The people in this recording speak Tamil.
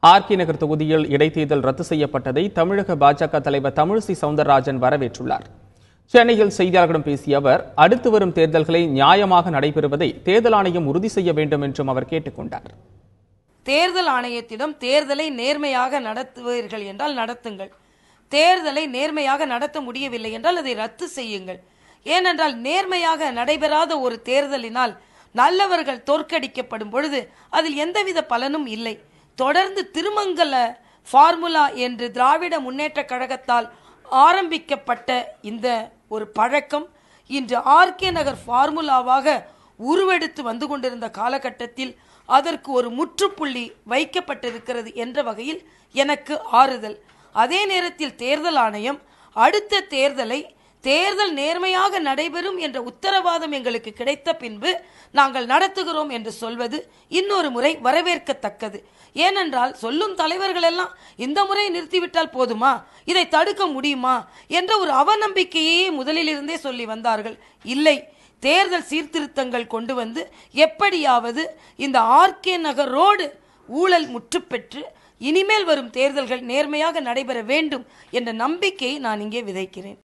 ஆர்கே நகர் தொகுதியில் இடைத்தேர்தல் ரத்து செய்யப்பட்டதை தமிழக பாஜக தலைவர் தமிழிசை சவுந்தரராஜன் வரவேற்றுள்ளார். சென்னையில் செய்தியாளர்களிடம் பேசிய அவர், அடுத்து வரும் தேர்தல்களை நியாயமாக நடைபெறுவதை தேர்தல் ஆணையம் உறுதி செய்ய வேண்டும் என்றும் அவர் கேட்டுக் கொண்டார். தேர்தல் ஆணையத்திடம் தேர்தலை நேர்மையாக நடத்துவீர்கள் என்றால் நடத்துங்கள், தேர்தலை நேர்மையாக நடத்த முடியவில்லை என்றால் அதை ரத்து செய்யுங்கள். ஏனென்றால் நேர்மையாக நடைபெறாத ஒரு தேர்தலினால் நல்லவர்கள் தோற்கடிக்கப்படும் பொழுது அதில் எந்தவித பலனும் இல்லை. தொடர்ந்து திருமங்கல ஃபார்முலா என்று திராவிட முன்னேற்ற கழகத்தால் ஆரம்பிக்கப்பட்ட இந்த ஒரு பழக்கம் இன்று ஆர்கே நகர் ஃபார்முலாவாக உருவெடுத்து வந்து கொண்டிருந்த காலகட்டத்தில் அதற்கு ஒரு முற்றுப்புள்ளி வைக்கப்பட்டிருக்கிறது என்ற வகையில் எனக்கு ஆறுதல். அதே நேரத்தில் தேர்தல் ஆணையம் அடுத்த தேர்தல் நேர்மையாக நடைபெறும் என்ற உத்தரவாதம் எங்களுக்கு கிடைத்த பின்பு நாங்கள் நடத்துகிறோம் என்று சொல்வது இன்னொரு முறை வரவேற்கத்தக்கது. ஏனென்றால் சொல்லும் தலைவர்கள் எல்லாம் இந்த முறை நிறுத்திவிட்டால் போதுமா, இதை தடுக்க முடியுமா என்ற ஒரு அவநம்பிக்கையே முதலிலிருந்தே சொல்லி வந்தார்கள். இல்லை, தேர்தல் சீர்திருத்தங்கள் கொண்டு வந்து எப்படியாவது இந்த ஆர்கே நகர் ரோடு ஊழல் முற்றுப்பெற்று இனிமேல் வரும் தேர்தல்கள் நேர்மையாக நடைபெற வேண்டும் என்ற நம்பிக்கையை நான் இங்கே விதைக்கிறேன்.